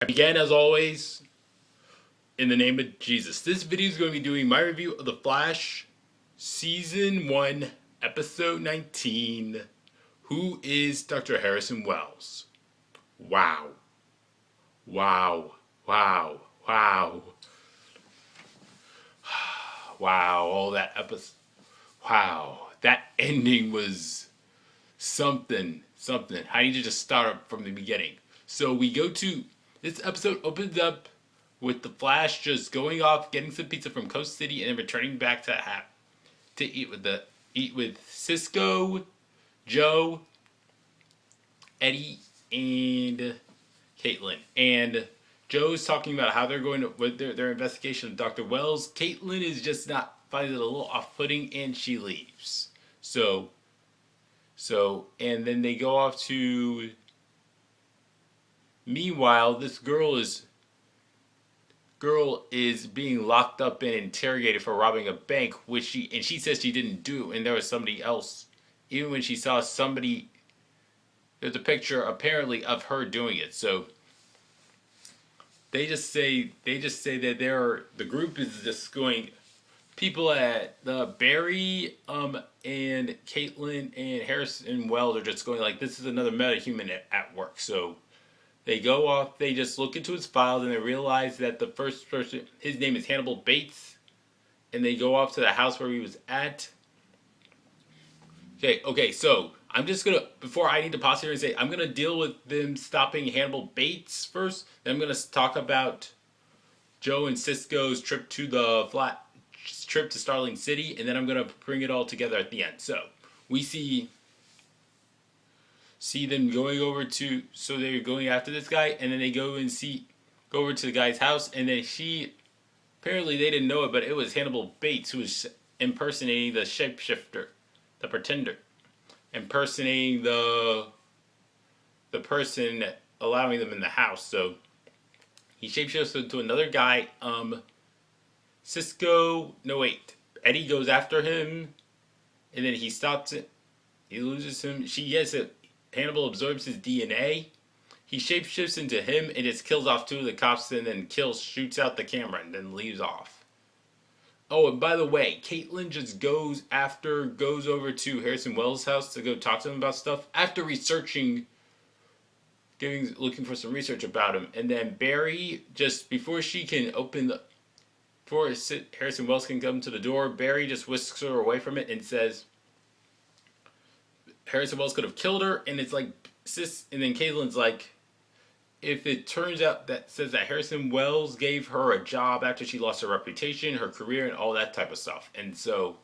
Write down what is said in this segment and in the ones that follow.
I began as always in the name of Jesus. This video is going to be doing my review of The Flash Season 1, Episode 19. Who is Dr. Harrison Wells? Wow. Wow. Wow. Wow. Wow. All that episode. Wow. That ending was something. I need to just start up from the beginning. So we go to, this episode opens up with the Flash just going off, getting some pizza from Coast City, and then returning back to eat with Cisco, Joe, Eddie, and Caitlin. And Joe's talking about how they're going to with their investigation of Dr. Wells. Caitlin is just not finds it a little off-putting, and she leaves. So and then they go off to. Meanwhile, this girl is being locked up and interrogated for robbing a bank, which she says she didn't do, and there was somebody else. Even when she saw somebody, there's a picture apparently of her doing it. So they just say that the group is just going. People at Barry and Caitlin and Harrison Wells are just going like, this is another metahuman at work. So they go off, they just look into his files, and they realize that the first person, his name is Hannibal Bates, and they go off to the house where he was at. Okay, so I'm just gonna, before I need to pause here and say, I'm gonna deal with them stopping Hannibal Bates first, then I'm gonna talk about Joe and Cisco's trip to Starling City, and then I'm gonna bring it all together at the end. So we see them going over to, so they're going after this guy, and then they go over to the guy's house, and then apparently they didn't know it, but it was Hannibal Bates who was impersonating the shapeshifter, the pretender, impersonating the person allowing them in the house. So he shapeshifts into another guy. Eddie goes after him, and then he stops it. He loses him. She gets it. Hannibal absorbs his DNA. He shapeshifts into him and just kills off two of the cops, and then shoots out the camera, and then leaves off. Oh, and by the way, Caitlin just goes over to Harrison Wells' house to go talk to him about stuff after looking for some research about him. And then Barry, just before Harrison Wells can come to the door, Barry just whisks her away from it and says Harrison Wells could have killed her, and it's like, and then Caitlin's like, if it turns out that Harrison Wells gave her a job after she lost her reputation, her career, and all that type of stuff. And so,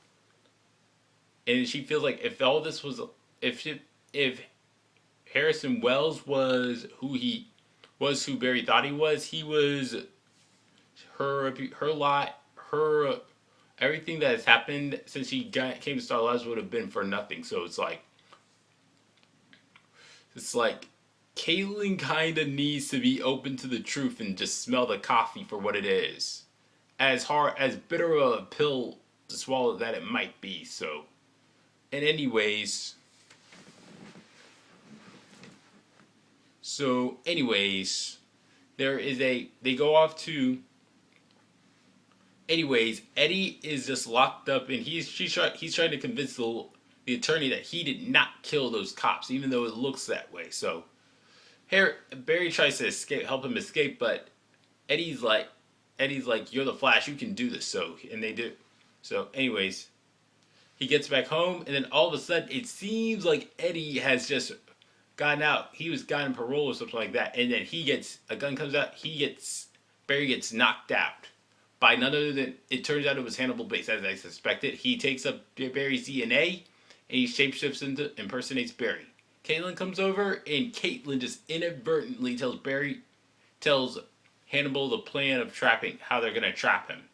and she feels like if all this was, if Harrison Wells was who Barry thought he was her lot, everything that has happened since she came to Star Labs would have been for nothing. So it's like Caitlin kind of needs to be open to the truth and just smell the coffee for what it is, as bitter of a pill to swallow that it might be. So, and anyways, they go off to. Anyways, Eddie is just locked up, and he's trying to convince the attorney that he did not kill those cops, even though it looks that way. So Barry tries to help him escape, but Eddie's like, you're the Flash, you can do this. So, and they do. So, anyways, he gets back home, and then all of a sudden, it seems like Eddie has just gotten out. He was gotten parole or something like that, and then a gun comes out. Barry gets knocked out by none other than, it turns out it was Hannibal Bates, as I suspected. He takes up Barry's DNA, and he shapeshifts impersonates Barry. Caitlin comes over, and Caitlin just inadvertently tells Hannibal the plan of how they're going to trap him.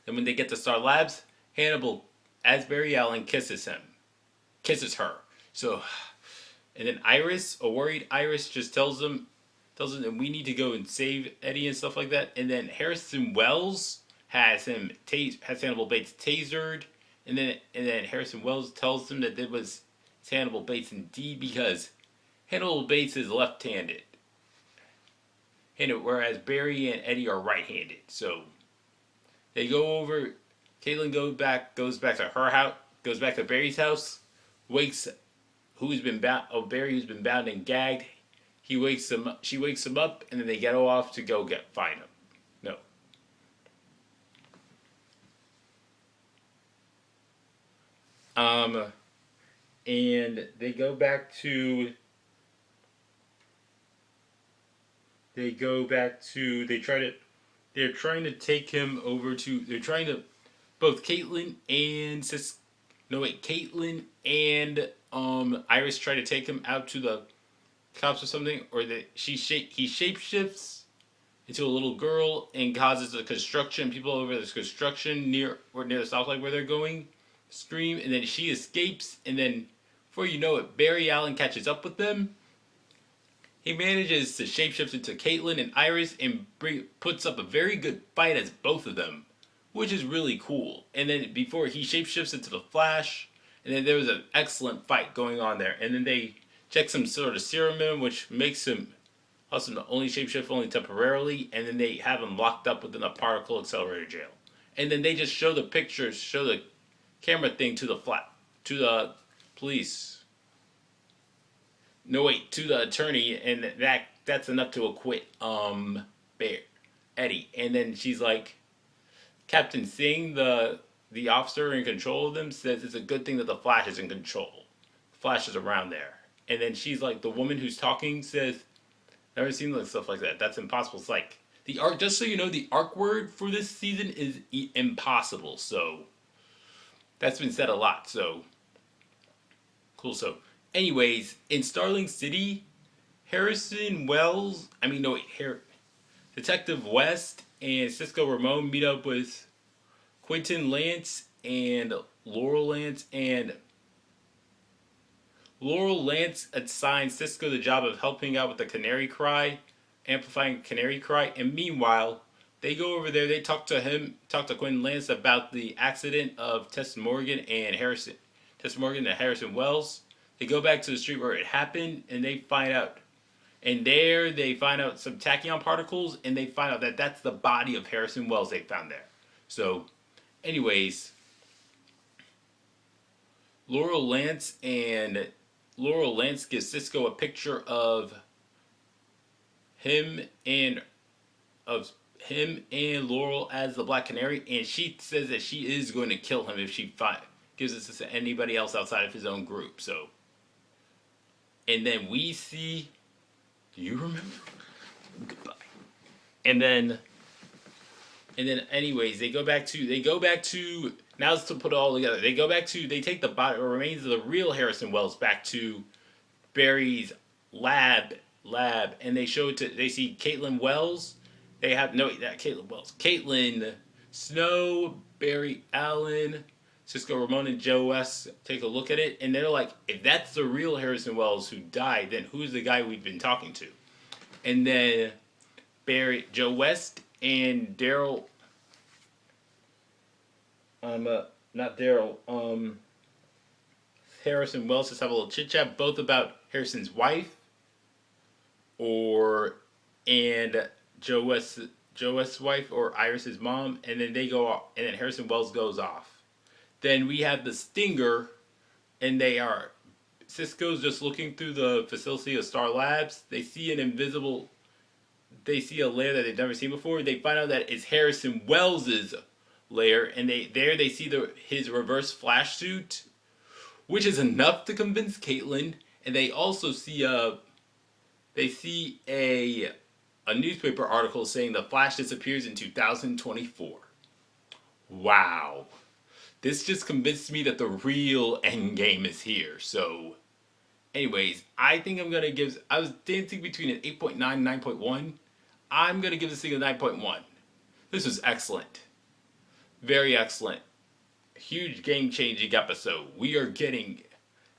Then when they get to Star Labs, Hannibal, as Barry Allen, kisses her. So, and then a worried Iris just tells them that we need to go and save Eddie and stuff like that. And then Harrison Wells has Hannibal Bates tasered, and then Harrison Wells tells them that it was Hannibal Bates indeed, because Hannibal Bates is left-handed. whereas Barry and Eddie are right-handed. So they go over. Caitlin goes back to her house, goes back to Barry's house, wakes who's been bound. Oh, Barry, who's been bound and gagged. He wakes him. She wakes him up, and then they get off to go find him. No. Um, and they go back to. They go back to. They try to. They're trying to take him over to. They're trying to. Both Caitlin and Caitlin and Iris try to take him out to the cops or something, or that he shapeshifts into a little girl and causes the construction people over this construction near the stoplight where they're going scream, and then she escapes, and then before you know it, Barry Allen catches up with them. He manages to shapeshift into Caitlin and Iris and puts up a very good fight as both of them, which is really cool. And then before he shapeshifts into the Flash, and then there was an excellent fight going on there. And then they check some sort of serum in him, which makes him also only shapeshift only temporarily. And then they have him locked up within a particle accelerator jail. And then they just show the pictures, show the camera thing to the police. No, wait, to the attorney, and that's enough to acquit Eddie. And then she's like, Captain Singh, the officer in control of them, says it's a good thing that the Flash is in control. Flash is around there. And then she's like, the woman who's talking says, never seen like stuff like that. That's impossible. It's like the arc. Just so you know, the arc word for this season is impossible. So that's been said a lot. So cool. So, anyways, in Starling City, Detective West and Cisco Ramon meet up with Quentin Lance and Laurel Lance, and Laurel Lance assigns Cisco the job of helping out with the Canary cry, amplifying Canary cry, and meanwhile, they go over there, they talk to Quentin Lance about the accident of Tess Morgan and Harrison Wells. They go back to the street where it happened, and they find out some tachyon particles, and they find out that that's the body of Harrison Wells they found there. So, anyways, Laurel Lance gives Cisco a picture of him and Laurel as the Black Canary, and she says that she is going to kill him if she gives this to anybody else outside of his own group. So, and then we see. Do you remember? Goodbye. And then, anyways, they go back to. Now let's put it all together. They take the body, or remains of the real Harrison Wells back to Barry's lab, and they see Caitlin Wells. Caitlin Snow, Barry Allen, Cisco Ramon, and Joe West take a look at it, and they're like, if that's the real Harrison Wells who died, then who's the guy we've been talking to? And then Joe West and Daryl, not Daryl, Harrison Wells just have a little chit chat, both about Harrison's wife, and Joe West's wife, or Iris's mom, and then they go off, and then Harrison Wells goes off. Then we have the Stinger, and Cisco's just looking through the facility of Star Labs. They see a lair that they've never seen before. They find out that it's Harrison Wells's lair, and they see his reverse flash suit, which is enough to convince Caitlin. And they also see a newspaper article saying the Flash disappears in 2024. Wow. This just convinced me that the real endgame is here. So, anyways, I think I was dancing between an 8.9 and 9.1. I'm going to give this thing a 9.1. This was excellent. Very excellent. Huge game-changing episode. We are getting,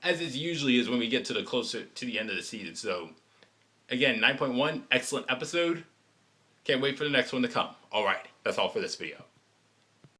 as it usually is when we get closer to the end of the season. So, again, 9.1, excellent episode. Can't wait for the next one to come. Alright, that's all for this video.